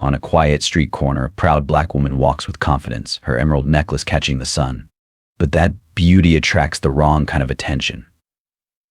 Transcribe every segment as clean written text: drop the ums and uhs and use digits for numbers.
On a quiet street corner, a proud black woman walks with confidence, her emerald necklace catching the sun. But that beauty attracts the wrong kind of attention.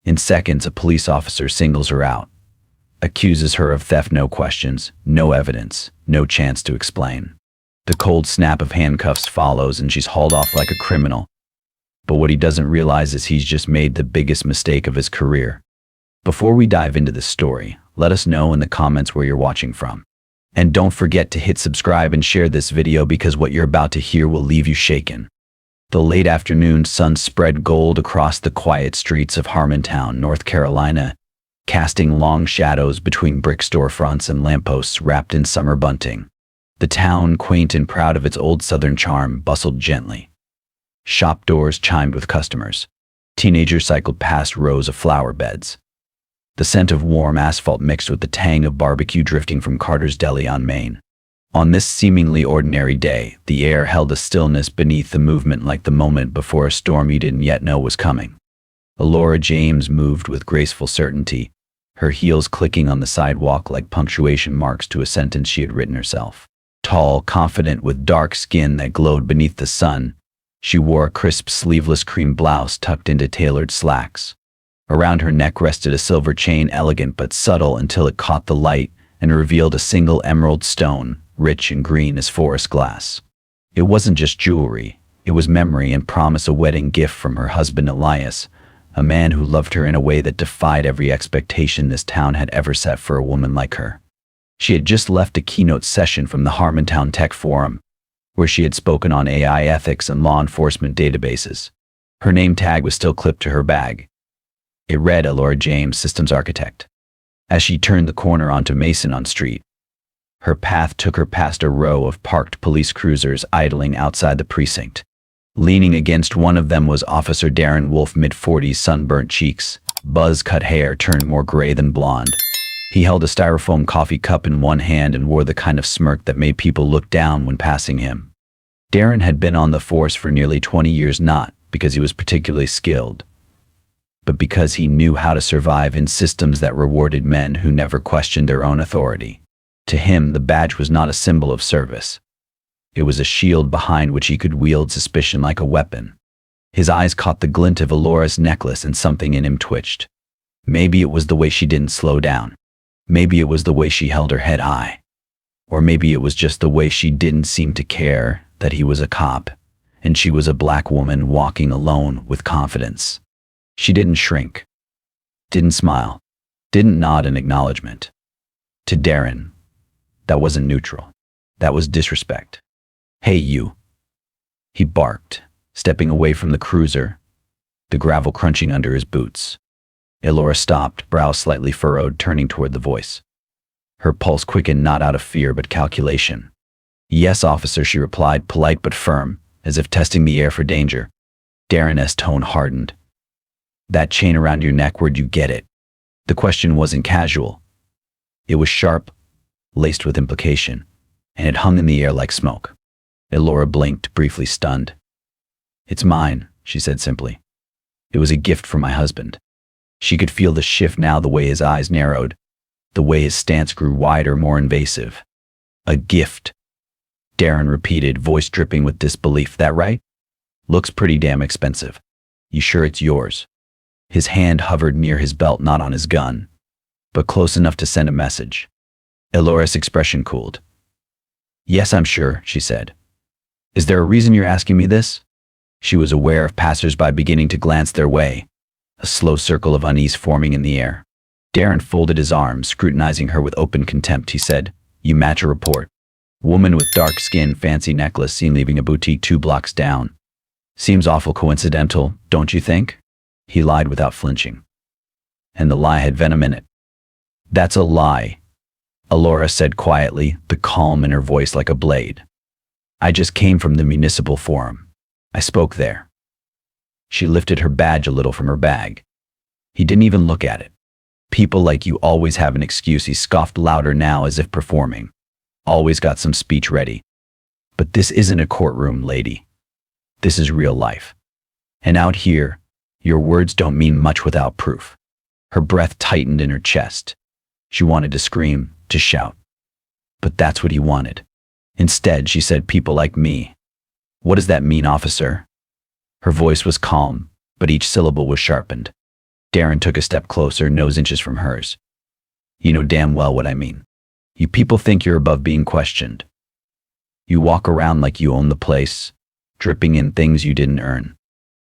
In seconds, a police officer singles her out, accuses her of theft, no questions, no evidence, no chance to explain. The cold snap of handcuffs follows and she's hauled off like a criminal. But what he doesn't realize is he's just made the biggest mistake of his career. Before we dive into this story, let us know in the comments where you're watching from. And don't forget to hit subscribe and share this video because what you're about to hear will leave you shaken. The late afternoon sun spread gold across the quiet streets of Harmontown, North Carolina, casting long shadows between brick storefronts and lampposts wrapped in summer bunting. The town, quaint and proud of its old southern charm, bustled gently. Shop doors chimed with customers. Teenagers cycled past rows of flower beds. The scent of warm asphalt mixed with the tang of barbecue drifting from Carter's Deli on Main. On this seemingly ordinary day, the air held a stillness beneath the movement, like the moment before a storm you didn't yet know was coming. Elora James moved with graceful certainty, her heels clicking on the sidewalk like punctuation marks to a sentence she had written herself. Tall, confident, with dark skin that glowed beneath the sun, she wore a crisp, sleeveless cream blouse tucked into tailored slacks. Around her neck rested a silver chain, elegant but subtle until it caught the light and revealed a single emerald stone, rich and green as forest glass. It wasn't just jewelry, it was memory and promise, a wedding gift from her husband Elias, a man who loved her in a way that defied every expectation this town had ever set for a woman like her. She had just left a keynote session from the Harmontown Tech Forum, where she had spoken on AI ethics and law enforcement databases. Her name tag was still clipped to her bag. It read Elora James, Systems Architect. As she turned the corner onto Mason Street, her path took her past a row of parked police cruisers idling outside the precinct. Leaning against one of them was Officer Darren Wolf, mid-40s, sunburnt cheeks, buzz-cut hair turned more gray than blonde. He held a styrofoam coffee cup in one hand and wore the kind of smirk that made people look down when passing him. Darren had been on the force for nearly 20 years, not because he was particularly skilled, but because he knew how to survive in systems that rewarded men who never questioned their own authority. To him, the badge was not a symbol of service. It was a shield behind which he could wield suspicion like a weapon. His eyes caught the glint of Elora's necklace and something in him twitched. Maybe it was the way she didn't slow down. Maybe it was the way she held her head high. Or maybe it was just the way she didn't seem to care that he was a cop, and she was a black woman walking alone with confidence. She didn't shrink, didn't smile, didn't nod in acknowledgement. To Darren, that wasn't neutral. That was disrespect. "Hey, you," he barked, stepping away from the cruiser, the gravel crunching under his boots. Elora stopped, brow slightly furrowed, turning toward the voice. Her pulse quickened, not out of fear but calculation. "Yes, officer," she replied, polite but firm, as if testing the air for danger. Darren's tone hardened. "That chain around your neck, where'd you get it?" The question wasn't casual. It was sharp, laced with implication, and it hung in the air like smoke. Elora blinked, briefly stunned. "It's mine," she said simply. "It was a gift from my husband." She could feel the shift now, the way his eyes narrowed, the way his stance grew wider, more invasive. "A gift," Darren repeated, voice dripping with disbelief. "That right? Looks pretty damn expensive. You sure it's yours?" His hand hovered near his belt, not on his gun, but close enough to send a message. Elora's expression cooled. "Yes, I'm sure," she said. "Is there a reason you're asking me this?" She was aware of passers-by beginning to glance their way, a slow circle of unease forming in the air. Darren folded his arms, scrutinizing her with open contempt. He said, "You match a report. Woman with dark skin, fancy necklace, seen leaving a boutique 2 blocks down. Seems awful coincidental, don't you think?" He lied without flinching. And the lie had venom in it. "That's a lie," Elora said quietly, the calm in her voice like a blade. "I just came from the municipal forum. I spoke there." She lifted her badge a little from her bag. He didn't even look at it. "People like you always have an excuse," he scoffed louder now, as if performing. "Always got some speech ready. But this isn't a courtroom, lady. This is real life. And out here, your words don't mean much without proof." Her breath tightened in her chest. She wanted to scream, to shout. But that's what he wanted. Instead, she said, people like me. What does that mean, officer? Her voice was calm, but each syllable was sharpened. Darren took a step closer, nose inches from hers. You know damn well what I mean. You people think you're above being questioned. You walk around like you own the place, dripping in things you didn't earn.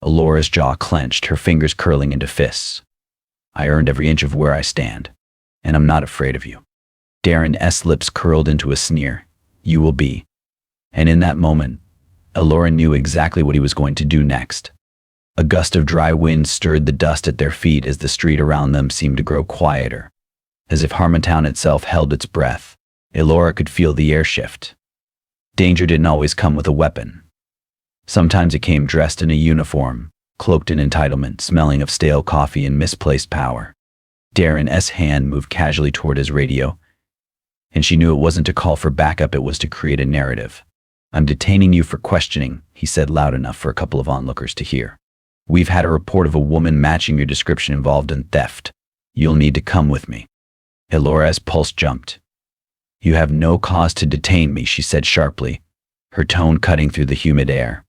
Alora's jaw clenched, her fingers curling into fists. I earned every inch of where I stand, and I'm not afraid of you. Darren's lips curled into a sneer. You will be. And in that moment, Alora knew exactly what he was going to do next. A gust of dry wind stirred the dust at their feet as the street around them seemed to grow quieter. As if Harmontown itself held its breath, Alora could feel the air shift. Danger didn't always come with a weapon. Sometimes it came dressed in a uniform, cloaked in entitlement, smelling of stale coffee and misplaced power. Darren's hand moved casually toward his radio, and she knew it wasn't to call for backup, it was to create a narrative. I'm detaining you for questioning, he said loud enough for a couple of onlookers to hear. We've had a report of a woman matching your description involved in theft. You'll need to come with me. Alora's pulse jumped. You have no cause to detain me, she said sharply, her tone cutting through the humid air.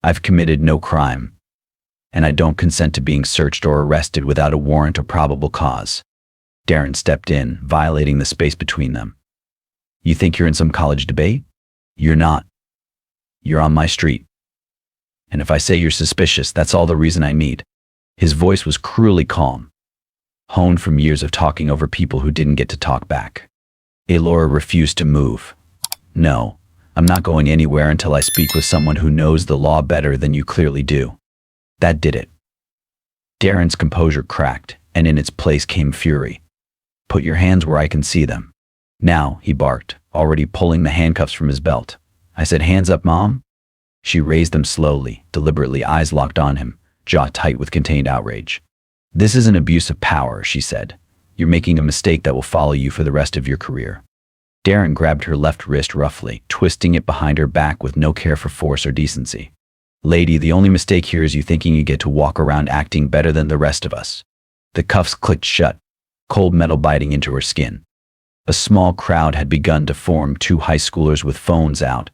I've committed no crime, and I don't consent to being searched or arrested without a warrant or probable cause. Darren stepped in, violating the space between them. You think you're in some college debate? You're not. You're on my street. And if I say you're suspicious, that's all the reason I need. His voice was cruelly calm, honed from years of talking over people who didn't get to talk back. Alora refused to move. No, I'm not going anywhere until I speak with someone who knows the law better than you clearly do. That did it. Darren's composure cracked, and in its place came fury. Put your hands where I can see them. Now, he barked, already pulling the handcuffs from his belt. I said, hands up, Mom. She raised them slowly, deliberately, eyes locked on him, jaw tight with contained outrage. This is an abuse of power, she said. You're making a mistake that will follow you for the rest of your career. Darren grabbed her left wrist roughly, twisting it behind her back with no care for force or decency. Lady, the only mistake here is you thinking you get to walk around acting better than the rest of us. The cuffs clicked shut, cold metal biting into her skin. A small crowd had begun to form, two high schoolers with phones out,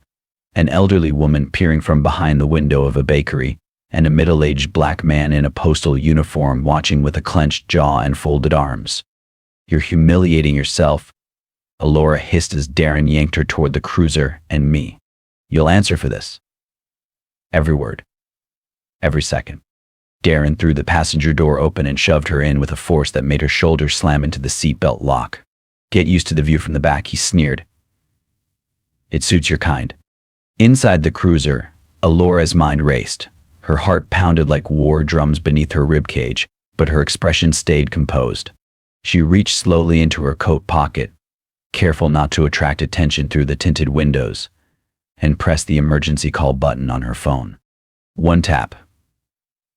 an elderly woman peering from behind the window of a bakery, and a middle-aged black man in a postal uniform watching with a clenched jaw and folded arms. You're humiliating yourself, Alora hissed as Darren yanked her toward the cruiser and me. You'll answer for this. Every word. Every second. Darren threw the passenger door open and shoved her in with a force that made her shoulders slam into the seatbelt lock. Get used to the view from the back, he sneered. It suits your kind. Inside the cruiser, Alora's mind raced. Her heart pounded like war drums beneath her ribcage, but her expression stayed composed. She reached slowly into her coat pocket, careful not to attract attention through the tinted windows, and pressed the emergency call button on her phone. One tap.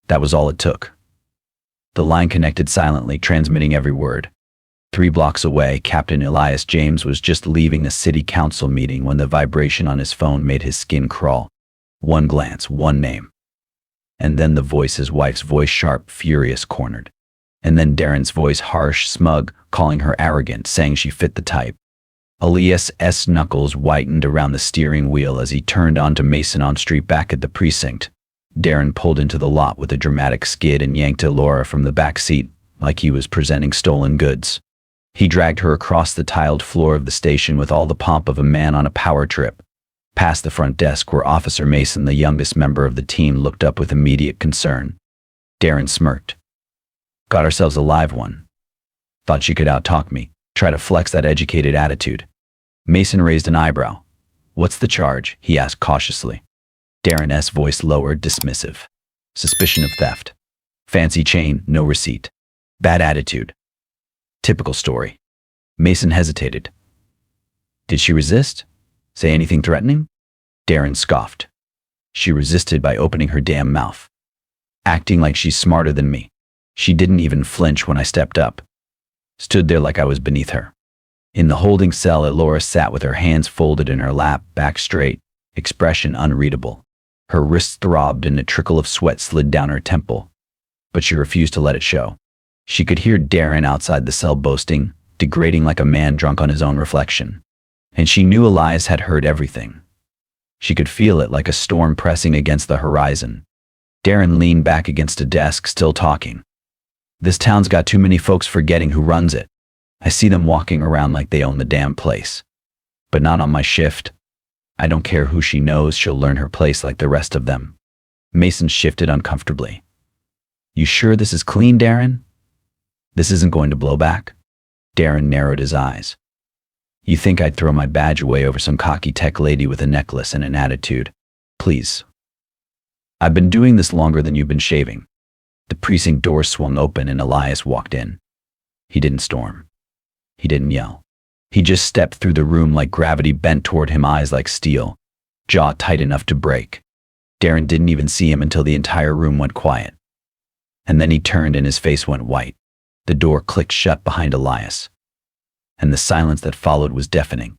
That was all it took. The line connected silently, transmitting every word. 3 blocks away, Captain Elias James was just leaving a city council meeting when the vibration on his phone made his skin crawl. One glance, one name. And then the voice, his wife's voice, sharp, furious, cornered. And then Darren's voice, harsh, smug, calling her arrogant, saying she fit the type. Elias's knuckles whitened around the steering wheel as he turned onto Mason on Street back at the precinct. Darren pulled into the lot with a dramatic skid and yanked Alora from the back seat like he was presenting stolen goods. He dragged her across the tiled floor of the station with all the pomp of a man on a power trip, past the front desk where Officer Mason, the youngest member of the team, looked up with immediate concern. Darren smirked. Got ourselves a live one. Thought she could out-talk me, try to flex that educated attitude. Mason raised an eyebrow. What's the charge? He asked cautiously. Darren's voice lowered, dismissive. Suspicion of theft. Fancy chain, no receipt. Bad attitude. Typical story. Mason hesitated. Did she resist? Say anything threatening? Darren scoffed. She resisted by opening her damn mouth. Acting like she's smarter than me. She didn't even flinch when I stepped up. Stood there like I was beneath her. In the holding cell, Alora sat with her hands folded in her lap, back straight, expression unreadable. Her wrists throbbed and a trickle of sweat slid down her temple, but she refused to let it show. She could hear Darren outside the cell boasting, degrading like a man drunk on his own reflection. And she knew Elias had heard everything. She could feel it like a storm pressing against the horizon. Darren leaned back against a desk, still talking. This town's got too many folks forgetting who runs it. I see them walking around like they own the damn place. But not on my shift. I don't care who she knows, she'll learn her place like the rest of them. Mason shifted uncomfortably. You sure this is clean, Darren? This isn't going to blow back? Darren narrowed his eyes. You think I'd throw my badge away over some cocky tech lady with a necklace and an attitude? Please. I've been doing this longer than you've been shaving. The precinct door swung open and Elias walked in. He didn't storm. He didn't yell. He just stepped through the room like gravity bent toward him, eyes like steel, jaw tight enough to break. Darren didn't even see him until the entire room went quiet. And then he turned and his face went white. The door clicked shut behind Elias. And the silence that followed was deafening.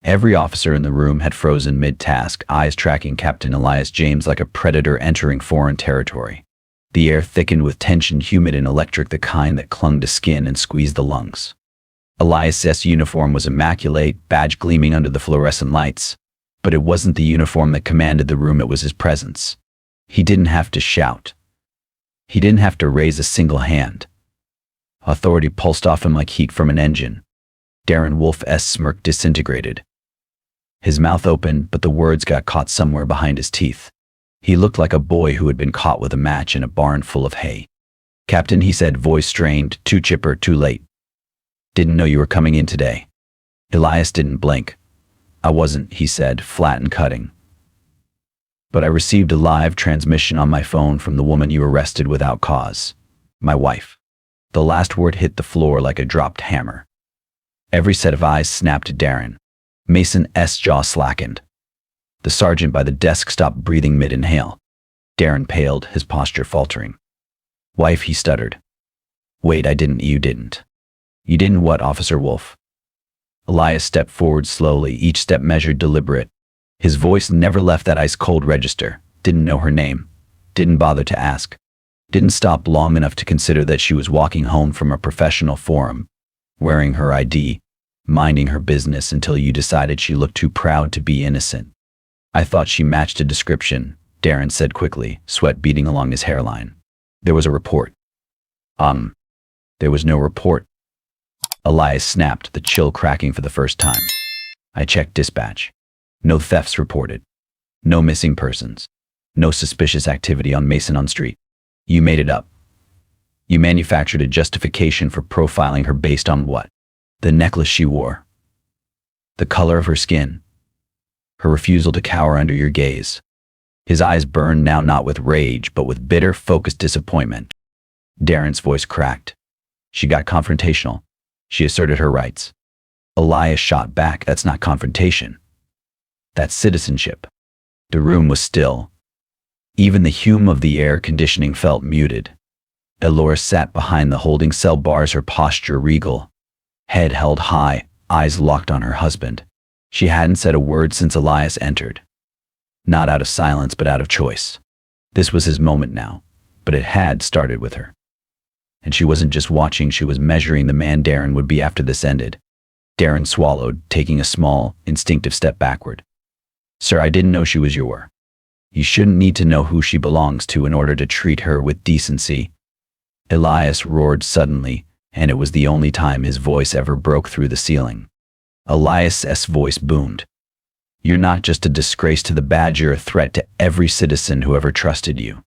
Every officer in the room had frozen mid-task, eyes tracking Captain Elias James like a predator entering foreign territory. The air thickened with tension, humid and electric, the kind that clung to skin and squeezed the lungs. Elias's uniform was immaculate, badge gleaming under the fluorescent lights. But it wasn't the uniform that commanded the room, it was his presence. He didn't have to shout. He didn't have to raise a single hand. Authority pulsed off him like heat from an engine. Darren Wolf's smirk disintegrated. His mouth opened, but the words got caught somewhere behind his teeth. He looked like a boy who had been caught with a match in a barn full of hay. Captain, he said, voice strained, too chipper, too late. Didn't know you were coming in today. Elias didn't blink. I wasn't, he said, flat and cutting. But I received a live transmission on my phone from the woman you arrested without cause. My wife. The last word hit the floor like a dropped hammer. Every set of eyes snapped at Darren. Mason's jaw slackened. The sergeant by the desk stopped breathing mid-inhale. Darren paled, his posture faltering. Wife, he stuttered. Wait, you didn't. You didn't what, Officer Wolf? Elias stepped forward slowly, each step measured, deliberate. His voice never left that ice-cold register. Didn't know her name. Didn't bother to ask. Didn't stop long enough to consider that she was walking home from a professional forum, wearing her ID, minding her business until you decided she looked too proud to be innocent. I thought she matched a description, Darren said quickly, sweat beading along his hairline. There was a report. There was no report. Elias snapped, the chill cracking for the first time. I checked dispatch. No thefts reported. No missing persons. No suspicious activity on Mason Street. You made it up. You manufactured a justification for profiling her based on what? The necklace she wore. The color of her skin. Her refusal to cower under your gaze. His eyes burned now, not with rage, but with bitter, focused disappointment. Darren's voice cracked. She got confrontational. She asserted her rights. Elias shot back. That's not confrontation. That's citizenship. The room was still. Even the hum of the air conditioning felt muted. Elora sat behind the holding cell bars, her posture regal. Head held high, eyes locked on her husband. She hadn't said a word since Elias entered. Not out of silence, but out of choice. This was his moment now, but it had started with her. And she wasn't just watching, she was measuring the man Darren would be after this ended. Darren swallowed, taking a small, instinctive step backward. Sir, I didn't know she was your. You shouldn't need to know who she belongs to in order to treat her with decency. Elias roared suddenly, and it was the only time his voice ever broke through the ceiling. Elias's voice boomed. You're not just a disgrace to the badge, you're a threat to every citizen who ever trusted you.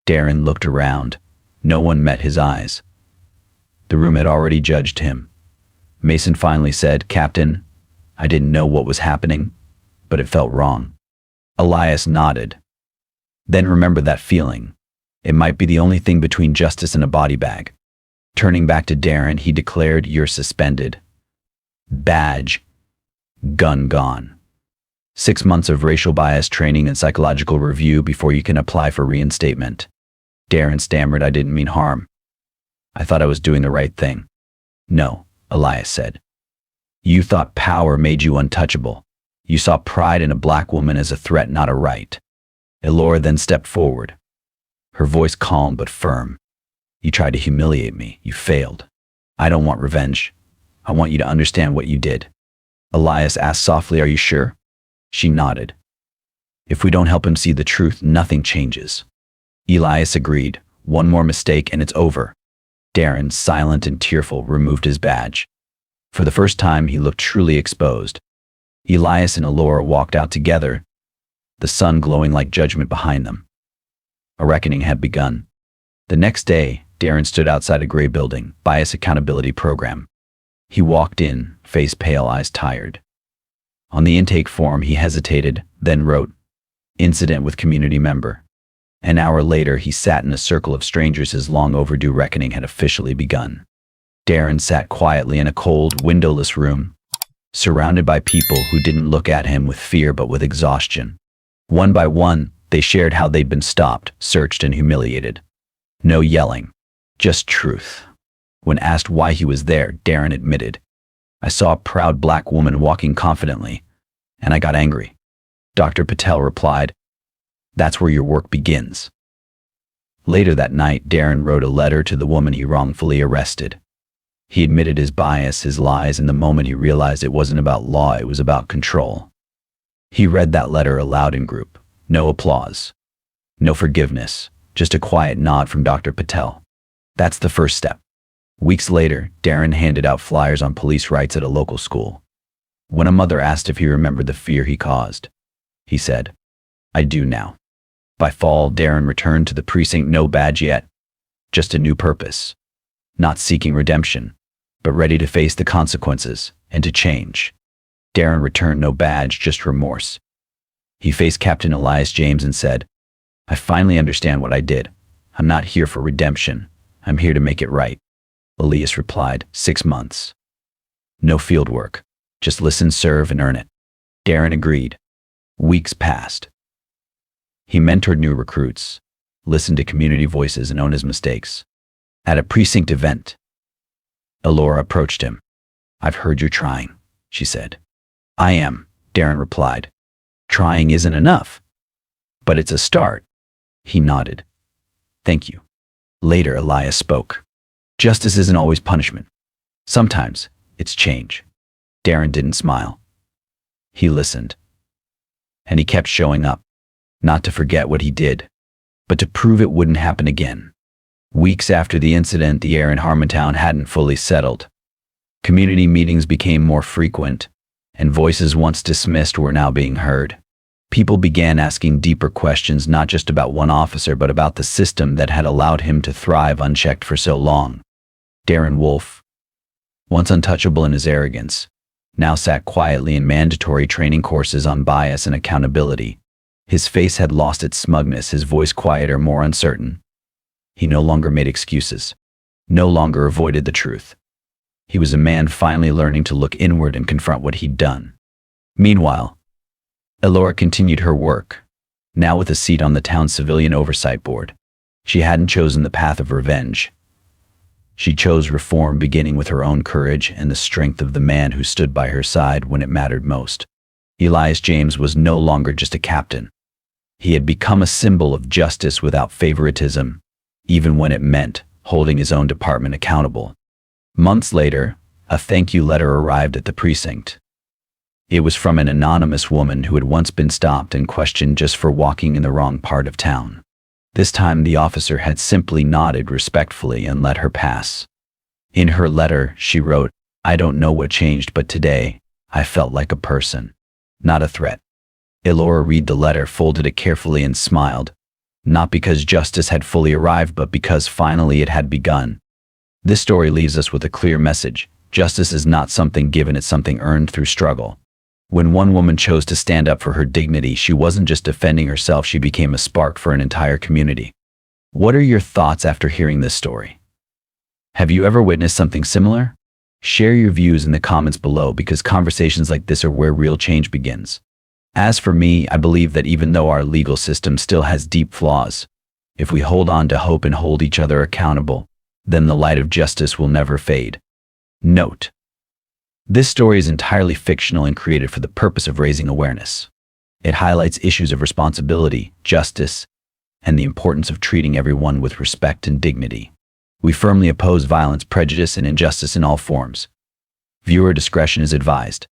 Darren looked around. No one met his eyes. The room had already judged him. Mason finally said, Captain, I didn't know what was happening, but it felt wrong. Elias nodded. Then remember that feeling. It might be the only thing between justice and a body bag. Turning back to Darren, he declared, you're suspended. Badge. Gun gone. 6 months of racial bias training and psychological review before you can apply for reinstatement. Darren stammered, I didn't mean harm. I thought I was doing the right thing. No, Elias said. You thought power made you untouchable. You saw pride in a black woman as a threat, not a right. Elora then stepped forward. Her voice calm but firm. You tried to humiliate me. You failed. I don't want revenge. I want you to understand what you did. Elias asked softly, "Are you sure?" She nodded. "If we don't help him see the truth, nothing changes." Elias agreed. "One more mistake and it's over." Darren, silent and tearful, removed his badge. For the first time, he looked truly exposed. Elias and Alora walked out together, the sun glowing like judgment behind them. A reckoning had begun. The next day, Darren stood outside a gray building, Bias Accountability Program. He walked in, face pale, eyes tired. On the intake form, he hesitated, then wrote, "Incident with community member." An hour later, he sat in a circle of strangers. His long overdue reckoning had officially begun. Darren sat quietly in a cold, windowless room, surrounded by people who didn't look at him with fear but with exhaustion. One by one, they shared how they'd been stopped, searched, and humiliated. No yelling, just truth. When asked why he was there, Darren admitted, "I saw a proud black woman walking confidently, and I got angry." Dr. Patel replied, "That's where your work begins." Later that night, Darren wrote a letter to the woman he wrongfully arrested. He admitted his bias, his lies, and the moment he realized it wasn't about law, it was about control. He read that letter aloud in group. No applause. No forgiveness. Just a quiet nod from Dr. Patel. That's the first step. Weeks later, Darren handed out flyers on police rights at a local school. When a mother asked if he remembered the fear he caused, he said, "I do now." By fall, Darren returned to the precinct, no badge yet, just a new purpose. Not seeking redemption, but ready to face the consequences and to change. Darren returned, no badge, just remorse. He faced Captain Elias James and said, "I finally understand what I did. I'm not here for redemption. I'm here to make it right." Elias replied, 6 months. No field work, just listen, serve, and earn it. Darren agreed. Weeks passed. He mentored new recruits, listened to community voices, and owned his mistakes. At a precinct event, Alora approached him. "I've heard you're trying," she said. "I am," Darren replied. "Trying isn't enough, but it's a start." He nodded. "Thank you." Later, Elias spoke. "Justice isn't always punishment. Sometimes it's change." Darren didn't smile. He listened. And he kept showing up, not to forget what he did, but to prove it wouldn't happen again. Weeks after the incident, the air in Harmontown hadn't fully settled. Community meetings became more frequent, and voices once dismissed were now being heard. People began asking deeper questions, not just about one officer, but about the system that had allowed him to thrive unchecked for so long. Darren Wolfe, once untouchable in his arrogance, now sat quietly in mandatory training courses on bias and accountability. His face had lost its smugness, his voice quieter, more uncertain. He no longer made excuses, no longer avoided the truth. He was a man finally learning to look inward and confront what he'd done. Meanwhile, Alora continued her work, now with a seat on the town's civilian oversight board. She hadn't chosen the path of revenge. She chose reform, beginning with her own courage and the strength of the man who stood by her side when it mattered most. Elias James was no longer just a captain. He had become a symbol of justice without favoritism, even when it meant holding his own department accountable. Months later, a thank you letter arrived at the precinct. It was from an anonymous woman who had once been stopped and questioned just for walking in the wrong part of town. This time, the officer had simply nodded respectfully and let her pass. In her letter, she wrote, "I don't know what changed, but today, I felt like a person, not a threat." Alora read the letter, folded it carefully, and smiled, not because justice had fully arrived, but because finally it had begun. This story leaves us with a clear message. Justice is not something given, it's something earned through struggle. When one woman chose to stand up for her dignity, she wasn't just defending herself, she became a spark for an entire community. What are your thoughts after hearing this story? Have you ever witnessed something similar? Share your views in the comments below, because conversations like this are where real change begins. As for me, I believe that even though our legal system still has deep flaws, if we hold on to hope and hold each other accountable, then the light of justice will never fade. Note: this story is entirely fictional and created for the purpose of raising awareness. It highlights issues of responsibility, justice, and the importance of treating everyone with respect and dignity. We firmly oppose violence, prejudice, and injustice in all forms. Viewer discretion is advised.